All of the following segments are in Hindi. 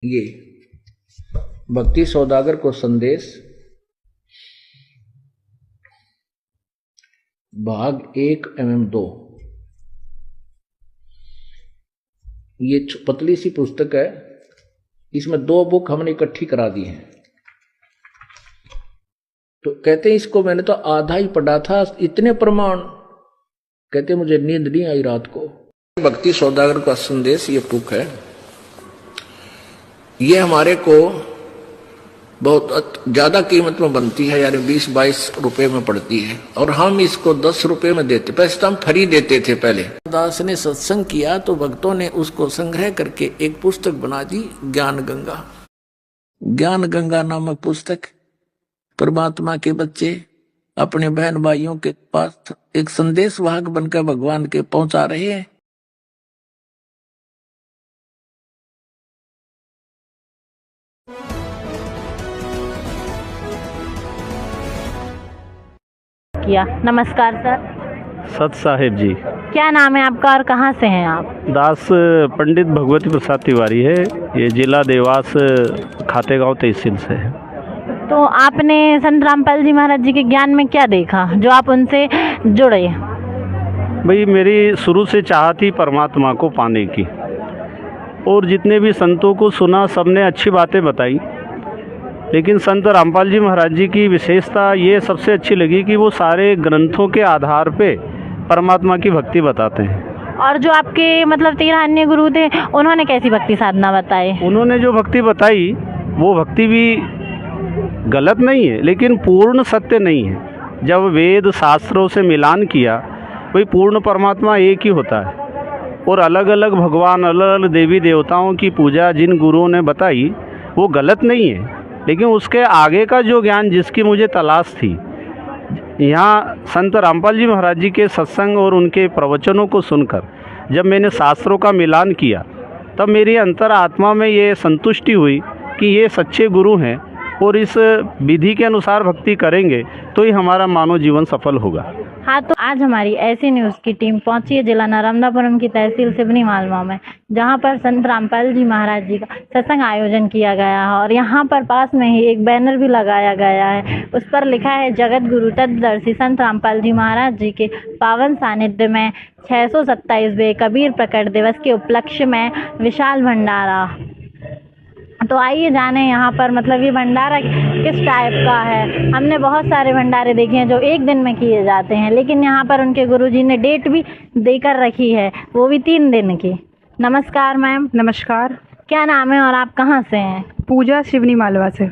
ये भक्ति सौदागर को संदेश भाग 1 एवं 2। ये पतली सी पुस्तक है, इसमें 2 बुक हमने इकट्ठी करा दी हैं। तो कहते हैं इसको मैंने तो आधा ही पढ़ा था, इतने प्रमाण। कहते मुझे नींद नहीं आई रात को। भक्ति सौदागर का संदेश ये बुक है। ये हमारे को बहुत ज्यादा कीमत में बनती है, यानी 20-22 रुपए में पड़ती है, और हम इसको 10 रुपए में देते। पैसे तो हम फ्री देते थे पहले। दास ने सत्संग किया तो भक्तों ने उसको संग्रह करके एक पुस्तक बना दी, ज्ञान गंगा। ज्ञान गंगा नामक पुस्तक परमात्मा के बच्चे अपने बहन भाइयों के पास एक संदेश वाहक बनकर भगवान के पहुंचा रहे हैं। किया। नमस्कार सर। सत साहेब जी। क्या नाम है आपका और कहाँ से हैं आप? दास पंडित भगवती प्रसाद तिवारी है, ये जिला देवास खातेगांव तहसील से है। तो आपने संत रामपाल जी महाराज जी के ज्ञान में क्या देखा जो आप उनसे जुड़े? भाई मेरी शुरू से चाह थी परमात्मा को पाने की, और जितने भी संतों को सुना सबने अच्छी बातें बताई, लेकिन संत रामपाल जी महाराज जी की विशेषता ये सबसे अच्छी लगी कि वो सारे ग्रंथों के आधार पे परमात्मा की भक्ति बताते हैं। और जो आपके मतलब 13 अन्य गुरु थे, उन्होंने कैसी भक्ति साधना बताई? उन्होंने जो भक्ति बताई वो भक्ति भी गलत नहीं है, लेकिन पूर्ण सत्य नहीं है। जब वेद शास्त्रों से मिलान किया, वही पूर्ण परमात्मा एक ही होता है, और अलग अलग भगवान, अलग अलग देवी देवताओं की पूजा जिन गुरुओं ने बताई वो गलत नहीं है, लेकिन उसके आगे का जो ज्ञान जिसकी मुझे तलाश थी, यहाँ संत रामपाल जी महाराज जी के सत्संग और उनके प्रवचनों को सुनकर जब मैंने शास्त्रों का मिलान किया, तब मेरी अंतर आत्मा में ये संतुष्टि हुई कि ये सच्चे गुरु हैं, और इस विधि के अनुसार भक्ति करेंगे तो ही हमारा मानव जीवन सफल होगा। हाँ, तो आज हमारी ऐसी न्यूज़ की टीम पहुंची है जिला नर्मदापुरम की तहसील सिवनी मालवा में, जहां पर संत रामपाल जी महाराज जी का सत्संग आयोजन किया गया है। और यहां पर पास में ही एक बैनर भी लगाया गया है, उस पर लिखा है जगत गुरु तत्वदर्शी संत रामपाल जी महाराज जी के पावन सानिध्य में 627वें कबीर प्रकट दिवस के उपलक्ष्य में विशाल भंडारा। तो आइए जाने यहाँ पर मतलब ये भंडारा किस टाइप का है। हमने बहुत सारे भंडारे देखे हैं जो एक दिन में किए जाते हैं, लेकिन यहाँ पर उनके गुरुजी ने डेट भी देकर रखी है, वो भी 3 दिन की। नमस्कार मैम। नमस्कार। क्या नाम है और आप कहाँ से हैं? पूजा, सिवनी मालवा से।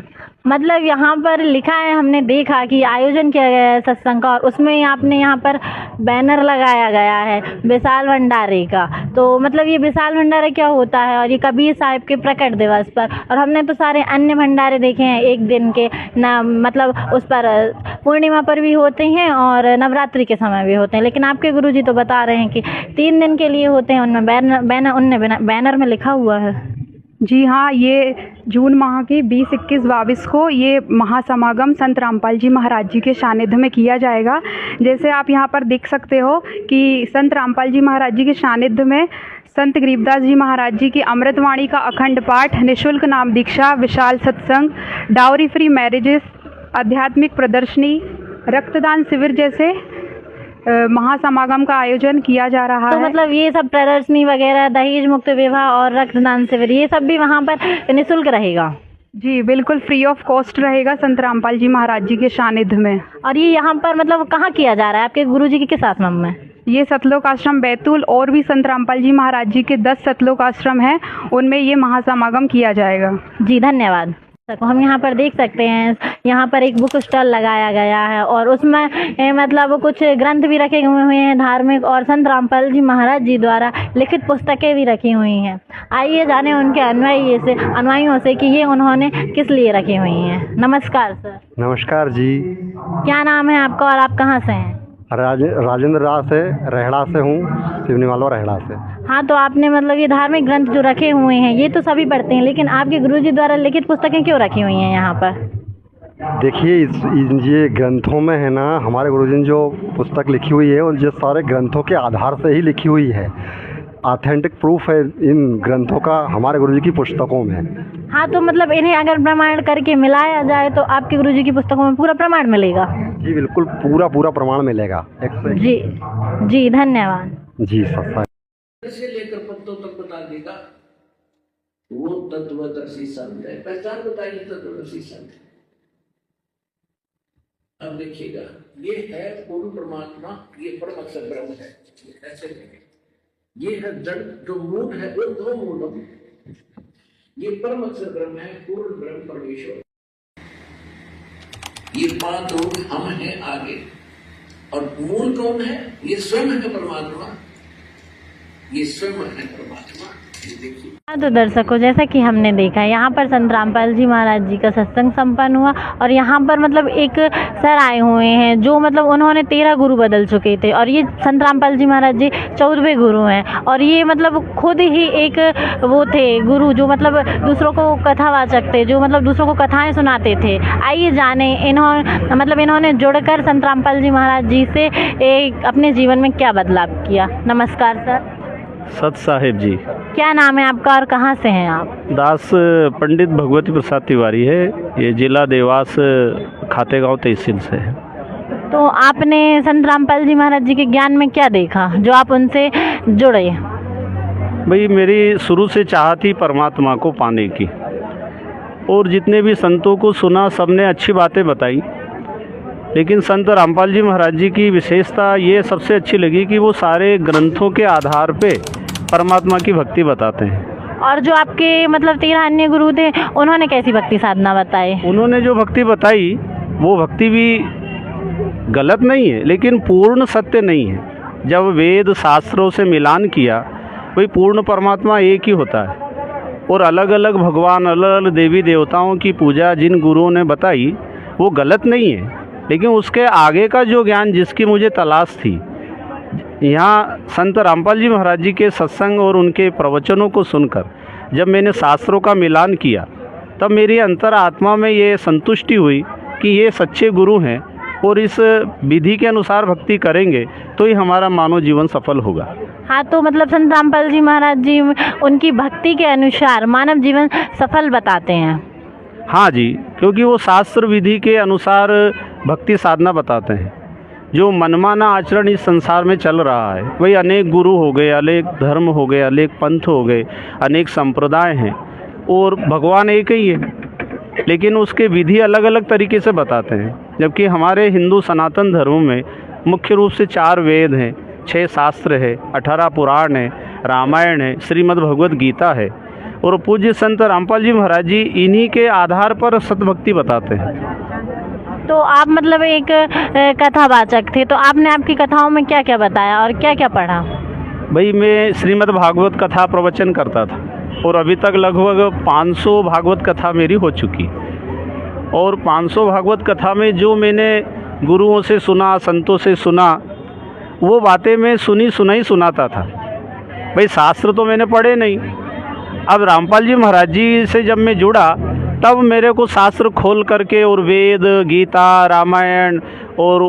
मतलब यहाँ पर लिखा है, हमने देखा कि आयोजन किया गया है सत्संग का, और उसमें आपने यहाँ पर बैनर लगाया गया है विशाल भंडारे का। तो मतलब ये विशाल भंडारा क्या होता है, और ये कबीर साहिब के प्रकट दिवस पर? और हमने तो सारे अन्य भंडारे देखे हैं एक दिन के ना, मतलब उस पर पूर्णिमा पर भी होते हैं और नवरात्रि के समय भी होते हैं, लेकिन आपके गुरुजी तो बता रहे हैं कि 3 दिन के लिए होते हैं। उनमें बैनर में लिखा हुआ है। जी हाँ, ये जून माह की 20, 21, 22 को ये महासमागम संत रामपाल जी महाराज जी के सानिध्य में किया जाएगा। जैसे आप यहाँ पर देख सकते हो कि संत रामपाल जी महाराज जी के सानिध्य में संत गरीबदास जी महाराज जी की अमृतवाणी का अखंड पाठ, निःशुल्क नाम दीक्षा, विशाल सत्संग, डाउरी फ्री मैरिजेस, आध्यात्मिक प्रदर्शनी, रक्तदान शिविर जैसे महासमागम का आयोजन किया जा रहा है। है। मतलब ये सब प्रदर्शनी वगैरह, दहेज मुक्त विवाह और रक्तदान शिविर, ये सब भी वहाँ पर निःशुल्क रहेगा? जी बिल्कुल, फ्री ऑफ कॉस्ट रहेगा संत रामपाल जी महाराज जी के सानिध्य में। और ये यहाँ पर मतलब कहाँ किया जा रहा है, आपके गुरुजी के किस आश्रम में? ये सतलोक आश्रम बैतूल, और भी संत रामपाल जी महाराज जी के 10 सतलोक आश्रम हैं, उनमें ये महासमागम किया जाएगा। जी धन्यवाद। हम यहाँ पर देख सकते हैं, यहाँ पर एक बुक स्टॉल लगाया गया है, और उसमें मतलब कुछ ग्रंथ भी रखे हुए हैं धार्मिक, और संत रामपाल जी महाराज जी द्वारा लिखित पुस्तकें भी रखी हुई हैं। आइए जाने उनके अनुयायियों से कि ये उन्होंने किस लिए रखी हुई हैं। नमस्कार सर। नमस्कार जी। क्या नाम है आपका और आप कहाँ से हैं? राजेंद्र राज से, रेहड़ा से हूँ, सिवनी मालवा रेहड़ा से। हाँ, तो आपने मतलब ये धार्मिक ग्रंथ जो रखे हुए हैं ये तो सभी पढ़ते हैं, लेकिन आपके गुरुजी द्वारा लिखित पुस्तकें क्यों रखी हुई हैं यहाँ पर? देखिए, ये ग्रंथों में है ना, हमारे गुरुजी ने जो पुस्तक लिखी हुई है और ये सारे ग्रंथों के आधार से ही लिखी हुई है। ऑथेंटिक प्रूफ है इन ग्रंथों का हमारे गुरुजी की पुस्तकों में। हाँ, तो मतलब इन्हें अगर प्रमाण करके मिलाया जाए तो आपके गुरुजी की पुस्तकों में पूरा प्रमाण मिलेगा? जी बिल्कुल, पूरा प्रमाण मिलेगा। जी जी, धन्यवाद। जी सत्संग से लेकर पत्तों तक बता देगा। वो तत्वदर्शी संत है। पहचान बताइए तत्वदर्शी संत। अब देखिएगा, ये है पूर्ण परमात्मा, ये परम अक्षर ब्रह्म है। ऐसे देखें, ये है जड़ जो मूल है, वो दो मूल, ये परम अक्षर ब्रह्म है, पूर्ण ब्रह्म परमेश्वर। ये 5 लोग हम हैं आगे, और मूल कौन है? ये स्वयं है परमात्मा, ये स्वयं है परमात्मा। ये देखिए। हाँ, तो दर्शकों, जैसा कि हमने देखा यहाँ पर संत रामपाल जी महाराज जी का सत्संग संपन्न हुआ, और यहाँ पर मतलब एक सर आए हुए हैं जो मतलब उन्होंने 13 गुरु बदल चुके थे, और ये संत रामपाल जी महाराज जी 14वें गुरु हैं, और ये मतलब खुद ही एक वो थे गुरु जो मतलब दूसरों को कथावाचक थे, जो मतलब दूसरों को कथाएं सुनाते थे। आइए जाने इन्होंने जुड़कर संत रामपाल जी महाराज जी से अपने जीवन में क्या बदलाव किया। नमस्कार सर। सत साहेब जी। क्या नाम है आपका और कहाँ से हैं आप? दास पंडित भगवती प्रसाद तिवारी है, ये जिला देवास खातेगांव तहसील से है। तो आपने संत रामपाल जी महाराज जी के ज्ञान में क्या देखा जो आप उनसे जुड़े? भाई, मेरी शुरू से चाह थी परमात्मा को पाने की, और जितने भी संतों को सुना सबने अच्छी बातें बताई, लेकिन संत रामपाल जी महाराज जी की विशेषता ये सबसे अच्छी लगी कि वो सारे ग्रंथों के आधार पे परमात्मा की भक्ति बताते हैं। और जो आपके मतलब 13 अन्य गुरु थे, उन्होंने कैसी भक्ति साधना बताई? उन्होंने जो भक्ति बताई वो भक्ति भी गलत नहीं है, लेकिन पूर्ण सत्य नहीं है। जब वेद शास्त्रों से मिलान किया, वही पूर्ण परमात्मा एक ही होता है, और अलग अलग भगवान, अलग अलग देवी देवताओं की पूजा जिन गुरुओं ने बताई वो गलत नहीं है, लेकिन उसके आगे का जो ज्ञान जिसकी मुझे तलाश थी, यहाँ संत रामपाल जी महाराज जी के सत्संग और उनके प्रवचनों को सुनकर जब मैंने शास्त्रों का मिलान किया, तब मेरी अंतरात्मा में ये संतुष्टि हुई कि ये सच्चे गुरु हैं, और इस विधि के अनुसार भक्ति करेंगे तो ही हमारा मानव जीवन सफल होगा। हाँ, तो मतलब संत रामपाल जी महाराज जी उनकी भक्ति के अनुसार मानव जीवन सफल बताते हैं। हाँ जी, क्योंकि वो शास्त्र विधि के अनुसार भक्ति साधना बताते हैं। जो मनमाना आचरण इस संसार में चल रहा है, वही अनेक गुरु हो गए, अनेक धर्म हो गए, अनेक पंथ हो गए, अनेक संप्रदाय हैं, और भगवान एक ही है, लेकिन उसके विधि अलग अलग तरीके से बताते हैं। जबकि हमारे हिंदू सनातन धर्म में मुख्य रूप से 4 वेद हैं, 6 शास्त्र है, 18 पुराण है, रामायण है, श्रीमद् भगवत गीता है, और पूज्य संत रामपाल जी महाराज जी इन्हीं के आधार पर सतभक्ति बताते हैं। तो आप मतलब एक कथावाचक थे, तो आपने आपकी कथाओं में क्या क्या बताया और क्या क्या पढ़ा? भाई, मैं श्रीमद् भागवत कथा प्रवचन करता था, और अभी तक लगभग 500 भागवत कथा मेरी हो चुकी, और 500 भागवत कथा में जो मैंने गुरुओं से सुना, संतों से सुना, वो बातें मैं सुनाई सुनाता था। भाई, शास्त्र तो मैंने पढ़े नहीं। अब रामपाल जी महाराज जी से जब मैं जुड़ा, तब मेरे को शास्त्र खोल करके और वेद, गीता, रामायण और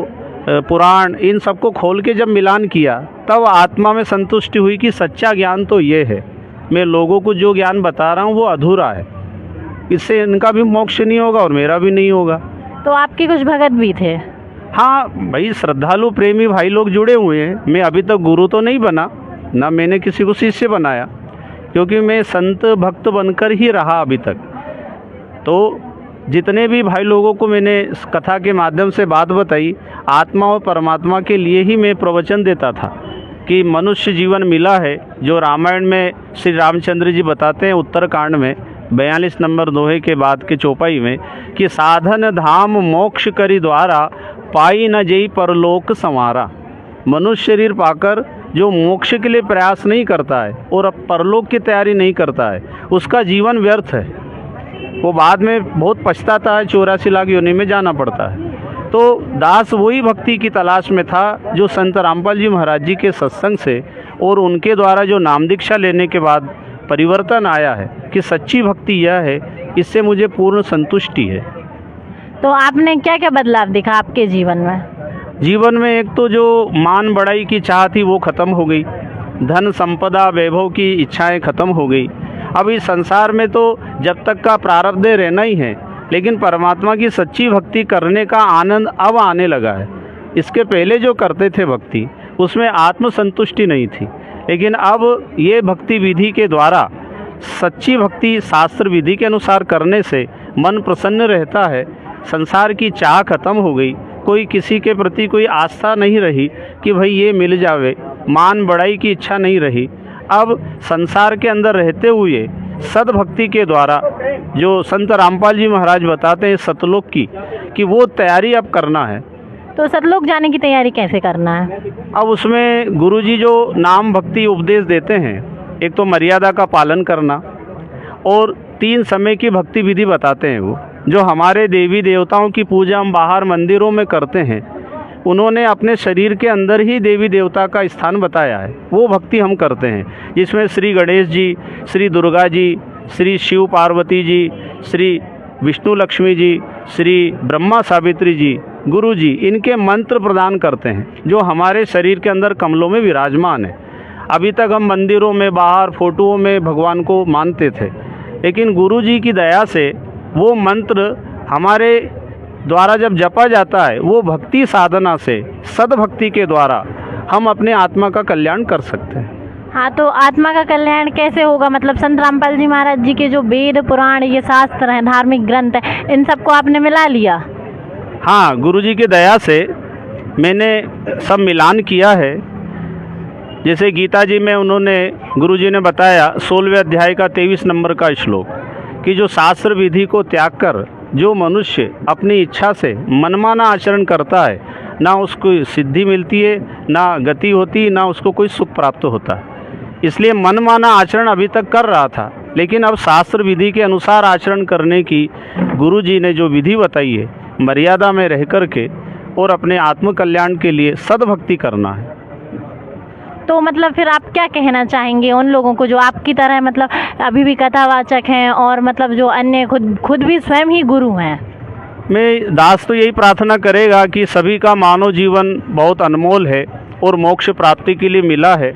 पुराण, इन सबको खोल के जब मिलान किया, तब आत्मा में संतुष्टि हुई कि सच्चा ज्ञान तो ये है। मैं लोगों को जो ज्ञान बता रहा हूँ वो अधूरा है, इससे इनका भी मोक्ष नहीं होगा और मेरा भी नहीं होगा। तो आपके कुछ भगत भी थे? हाँ भाई, श्रद्धालु प्रेमी भाई लोग जुड़े हुए हैं। मैं अभी तक गुरु तो नहीं बना, ना मैंने किसी को शिष्य बनाया, क्योंकि मैं संत भक्त बनकर ही रहा अभी तक। तो जितने भी भाई लोगों को मैंने इस कथा के माध्यम से बात बताई, आत्मा और परमात्मा के लिए ही मैं प्रवचन देता था कि मनुष्य जीवन मिला है, जो रामायण में श्री रामचंद्र जी बताते हैं उत्तरकांड में 42 नंबर दोहे के बाद के चौपाई में, कि साधन धाम मोक्ष करी द्वारा पाई न जई परलोक संवारा। मनुष्य शरीर पाकर जो मोक्ष के लिए प्रयास नहीं करता है और अब परलोक की तैयारी नहीं करता है, उसका जीवन व्यर्थ है। वो बाद में बहुत पछताता है, 84 लाख योनि में जाना पड़ता है। तो दास वही भक्ति की तलाश में था जो संत रामपाल जी महाराज जी के सत्संग से और उनके द्वारा जो नाम दीक्षा लेने के बाद परिवर्तन आया है कि सच्ची भक्ति यह है, इससे मुझे पूर्ण संतुष्टि है। तो आपने क्या क्या बदलाव देखा आपके जीवन में? जीवन में एक तो जो मान बढ़ाई की चाह थी वो ख़त्म हो गई, धन संपदा वैभव की इच्छाएं ख़त्म हो गई। अब इस संसार में तो जब तक का प्रारब्ध रहना ही है, लेकिन परमात्मा की सच्ची भक्ति करने का आनंद अब आने लगा है। इसके पहले जो करते थे भक्ति, उसमें आत्मसंतुष्टि नहीं थी, लेकिन अब ये भक्ति विधि के द्वारा सच्ची भक्ति शास्त्र विधि के अनुसार करने से मन प्रसन्न रहता है। संसार की चाह खत्म हो गई, कोई किसी के प्रति कोई आस्था नहीं रही कि भाई ये मिल जावे, मान बढ़ाई की इच्छा नहीं रही। अब संसार के अंदर रहते हुए सद्भक्ति के द्वारा जो संत रामपाल जी महाराज बताते हैं सतलोक की, कि वो तैयारी अब करना है। तो सतलोक जाने की तैयारी कैसे करना है? अब उसमें गुरुजी जो नाम भक्ति उपदेश देते हैं, एक तो मर्यादा का पालन करना और 3 समय की भक्ति विधि बताते हैं। वो जो हमारे देवी देवताओं की पूजा हम बाहर मंदिरों में करते हैं, उन्होंने अपने शरीर के अंदर ही देवी देवता का स्थान बताया है, वो भक्ति हम करते हैं, जिसमें श्री गणेश जी, श्री दुर्गा जी, श्री शिव पार्वती जी, श्री विष्णु लक्ष्मी जी, श्री ब्रह्मा सावित्री जी, गुरु जी, इनके मंत्र प्रदान करते हैं जो हमारे शरीर के अंदर कमलों में विराजमान है। अभी तक हम मंदिरों में बाहर फोटोओं में भगवान को मानते थे, लेकिन गुरु जी की दया से वो मंत्र हमारे द्वारा जब जपा जाता है, वो भक्ति साधना से सद्भक्ति के द्वारा हम अपने आत्मा का कल्याण कर सकते हैं। हाँ, तो आत्मा का कल्याण कैसे होगा? मतलब संत रामपाल जी महाराज जी के जो वेद पुराण ये शास्त्र हैं, धार्मिक ग्रंथ हैं, इन सबको आपने मिला लिया? हाँ, गुरुजी की दया से मैंने सब मिलान किया है। जैसे गीता जी में उन्होंने गुरुजी ने बताया 16वें अध्याय का 23 नंबर का श्लोक, कि जो शास्त्र विधि को त्याग कर जो मनुष्य अपनी इच्छा से मनमाना आचरण करता है, ना उसको सिद्धि मिलती है, ना गति होती, ना उसको कोई सुख प्राप्त होता है। इसलिए मनमाना आचरण अभी तक कर रहा था, लेकिन अब शास्त्र विधि के अनुसार आचरण करने की गुरुजी ने जो विधि बताई है, मर्यादा में रह कर के और अपने आत्म कल्याण के लिए सद्भक्ति करना है। तो मतलब फिर आप क्या कहना चाहेंगे उन लोगों को जो आपकी तरह मतलब अभी भी कथावाचक हैं और मतलब जो अन्य खुद भी स्वयं ही गुरु हैं? मैं दास तो यही प्रार्थना करेगा कि सभी का मानव जीवन बहुत अनमोल है और मोक्ष प्राप्ति के लिए मिला है,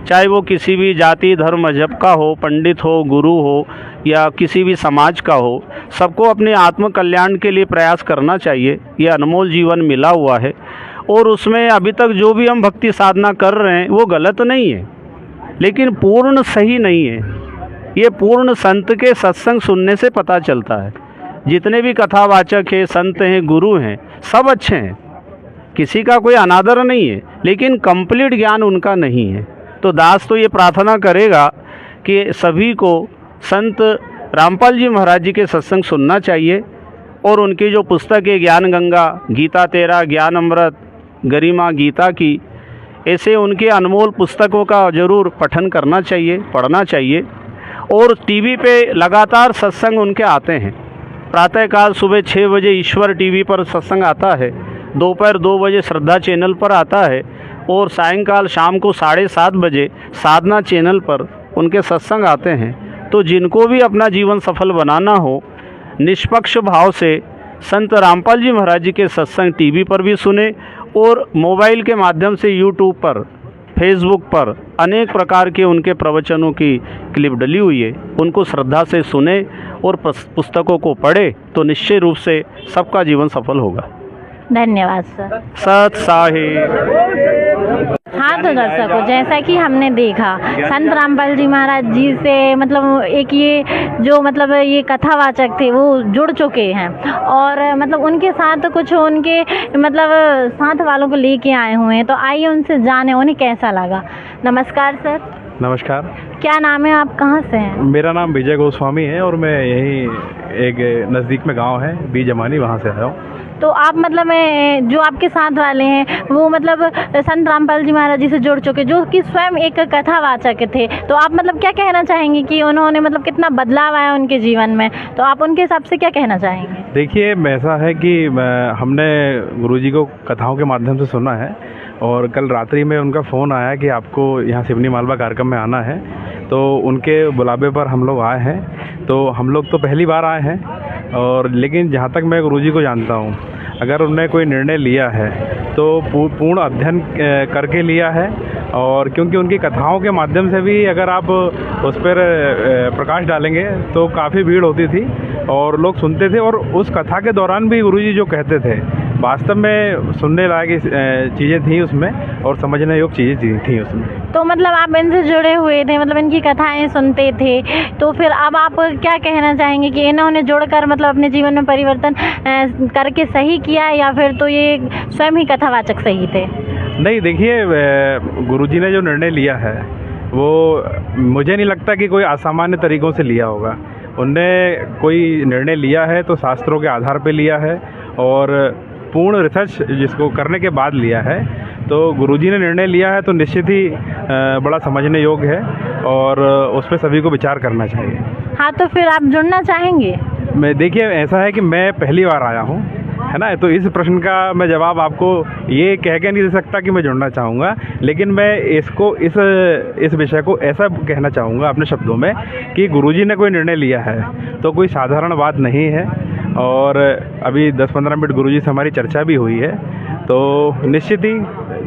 चाहे वो किसी भी जाति धर्म मजहब का हो, पंडित हो, गुरु हो या किसी भी समाज का हो, सबको अपने आत्म कल्याण के लिए प्रयास करना चाहिए। ये अनमोल जीवन मिला हुआ है और उसमें अभी तक जो भी हम भक्ति साधना कर रहे हैं वो गलत नहीं है, लेकिन पूर्ण सही नहीं है। ये पूर्ण संत के सत्संग सुनने से पता चलता है। जितने भी कथावाचक हैं, संत हैं, गुरु हैं, सब अच्छे हैं, किसी का कोई अनादर नहीं है, लेकिन कंप्लीट ज्ञान उनका नहीं है। तो दास तो ये प्रार्थना करेगा कि सभी को संत रामपाल जी महाराज जी के सत्संग सुनना चाहिए और उनकी जो पुस्तक है ज्ञान गंगा, गीता तेरा, ज्ञान अमृत, गरिमा गीता की, ऐसे उनके अनमोल पुस्तकों का ज़रूर पठन करना चाहिए, पढ़ना चाहिए। और टीवी पे लगातार सत्संग उनके आते हैं। प्रातःकाल सुबह 6 बजे ईश्वर टीवी पर सत्संग आता है, दोपहर 2 बजे श्रद्धा चैनल पर आता है और सायंकाल शाम को 7:30 बजे साधना चैनल पर उनके सत्संग आते हैं। तो जिनको भी अपना जीवन सफल बनाना हो, निष्पक्ष भाव से संत रामपाल जी महाराज जी के सत्संग टीवी पर भी सुने और मोबाइल के माध्यम से यूट्यूब पर, फेसबुक पर अनेक प्रकार के उनके प्रवचनों की क्लिप डली हुई है, उनको श्रद्धा से सुने और पुस्तकों को पढ़े तो निश्चय रूप से सबका जीवन सफल होगा। धन्यवाद सर। सत साहिब। हाँ, तो दर्शकों, जैसा कि हमने देखा संत रामपाल जी महाराज जी से मतलब एक ये जो मतलब ये कथावाचक थे वो जुड़ चुके हैं और मतलब उनके साथ कुछ उनके मतलब साथ वालों को लेके आए हुए हैं। तो आइए उनसे जाने उन्हें कैसा लगा। नमस्कार सर। नमस्कार। क्या नाम है, आप कहाँ से हैं? मेरा नाम विजय गोस्वामी है और मैं यहीं एक नज़दीक में गांव है बीजमानी, वहाँ से आया हूँ। तो आप मतलब जो आपके साथ वाले हैं वो मतलब संत रामपाल जी महाराज जी से जुड़ चुके, जो कि स्वयं एक कथावाचक थे, तो आप मतलब क्या कहना चाहेंगे कि उन्होंने मतलब कितना बदलाव आया उनके जीवन में, तो आप उनके हिसाब से क्या कहना चाहेंगे? देखिए, ऐसा है कि हमने गुरुजी को कथाओं के माध्यम से सुना है और कल रात्रि में उनका फ़ोन आया कि आपको यहाँ सिवनी मालवा कार्यक्रम में आना है, तो उनके बुलावे पर हम लोग आए हैं। तो हम लोग तो पहली बार आए हैं और लेकिन जहाँ तक मैं गुरुजी को जानता हूँ, अगर उन्होंने कोई निर्णय लिया है तो पूर्ण अध्ययन करके लिया है। और क्योंकि उनकी कथाओं के माध्यम से भी अगर आप उस पर प्रकाश डालेंगे तो काफ़ी भीड़ होती थी और लोग सुनते थे, और उस कथा के दौरान भी गुरुजी जो कहते थे वास्तव में सुनने लायक चीज़ें थी उसमें और समझने योग्य चीज़ें थी उसमें। तो मतलब आप इनसे जुड़े हुए थे, मतलब इनकी कथाएं सुनते थे, तो फिर अब आप क्या कहना चाहेंगे कि इन्होंने जुड़कर मतलब अपने जीवन में परिवर्तन करके सही किया, या फिर तो ये स्वयं ही कथावाचक सही थे? नहीं, देखिए, गुरुजी ने जो निर्णय लिया है वो मुझे नहीं लगता कि कोई असामान्य तरीक़ों से लिया होगा। उनने कोई निर्णय लिया है तो शास्त्रों के आधार पे लिया है और पूर्ण रिसर्च जिसको करने के बाद लिया है। तो गुरुजी ने निर्णय लिया है तो निश्चित ही बड़ा समझने योग्य है और उस पर सभी को विचार करना चाहिए। हाँ, तो फिर आप जुड़ना चाहेंगे? मैं, देखिए, ऐसा है कि मैं पहली बार आया हूँ, है ना, तो इस प्रश्न का मैं जवाब आपको ये कह के नहीं दे सकता कि मैं जुड़ना चाहूँगा, लेकिन मैं इसको इस विषय को ऐसा कहना चाहूँगा अपने शब्दों में कि गुरुजी ने कोई निर्णय लिया है तो कोई साधारण बात नहीं है। और अभी 10-15 मिनट गुरुजी से हमारी चर्चा भी हुई है, तो निश्चित ही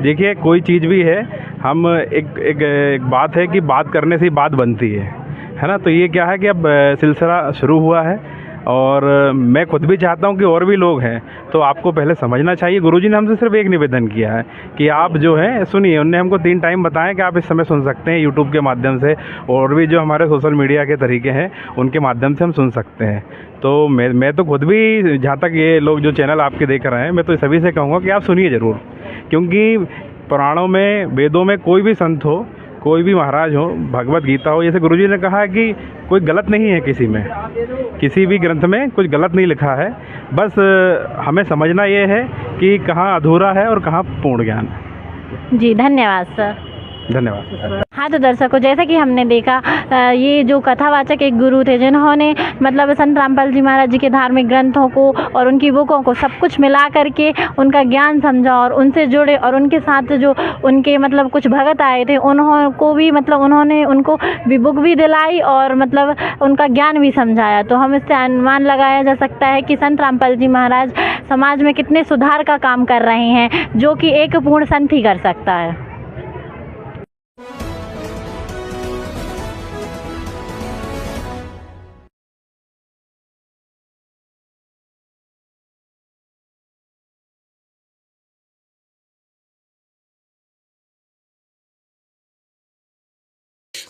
देखिए कोई चीज़ भी है, हम एक बात है कि बात करने से ही बात बनती है ना। तो ये क्या है कि अब सिलसिला शुरू हुआ है और मैं खुद भी चाहता हूँ कि और भी लोग हैं, तो आपको पहले समझना चाहिए। गुरुजी ने हमसे सिर्फ एक निवेदन किया है कि आप जो है सुनिए। उन्होंने हमको 3 टाइम बताएं कि आप इस समय सुन सकते हैं यूट्यूब के माध्यम से, और भी जो हमारे सोशल मीडिया के तरीके हैं उनके माध्यम से हम सुन सकते हैं। तो मैं तो खुद भी, जहाँ तक ये लोग जो चैनल आपके देख रहे हैं, मैं तो सभी से कहूँगा कि आप सुनिए ज़रूर, क्योंकि पुराणों में, वेदों में कोई भी संत हो, कोई भी महाराज हो, भगवत गीता हो, जैसे गुरुजी ने कहा कि कोई गलत नहीं है किसी में, किसी भी ग्रंथ में कुछ गलत नहीं लिखा है। बस हमें समझना ये है कि कहाँ अधूरा है और कहाँ पूर्ण ज्ञान है। जी, धन्यवाद सर। धन्यवाद। हाँ, तो दर्शकों, जैसे कि हमने देखा, ये जो कथावाचक एक गुरु थे जिन्होंने मतलब संत रामपाल जी महाराज जी के धार्मिक ग्रंथों को और उनकी बुकों को सब कुछ मिला करके उनका ज्ञान समझा और उनसे जुड़े, और उनके साथ जो उनके मतलब कुछ भगत आए थे उनको भी मतलब उन्होंने उनको भी बुक भी दिलाई और मतलब उनका ज्ञान भी समझाया। तो हम इससे अनुमान लगाया जा सकता है कि संत रामपाल जी महाराज समाज में कितने सुधार का काम कर रहे हैं, जो कि एक पूर्ण संत ही कर सकता है।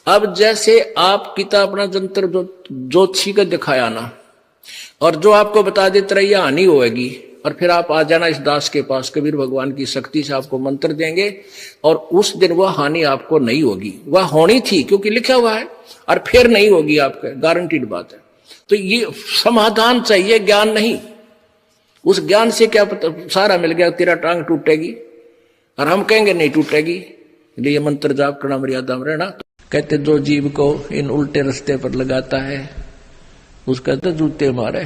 अब जैसे आप किताब अपना जंतर ज्योतिषी का दिखाया ना, और जो आपको बता देते रहिए हानि होगी, और फिर आप आ जाना इस दास के पास, कबीर भगवान की शक्ति से आपको मंत्र देंगे और उस दिन वह हानि आपको नहीं होगी। वह होनी थी क्योंकि लिखा हुआ है, और फिर नहीं होगी, आपका गारंटीड बात है। तो ये समाधान चाहिए, ज्ञान नहीं। उस ज्ञान से क्या पता, सारा मिल गया, तेरा टांग टूटेगी, और हम कहेंगे नहीं टूटेगी, इसलिए मंत्र जाप करना, मर्यादा में रहना। कहते जो जीव को इन उल्टे रास्ते पर लगाता है उसका तो जूते मारे।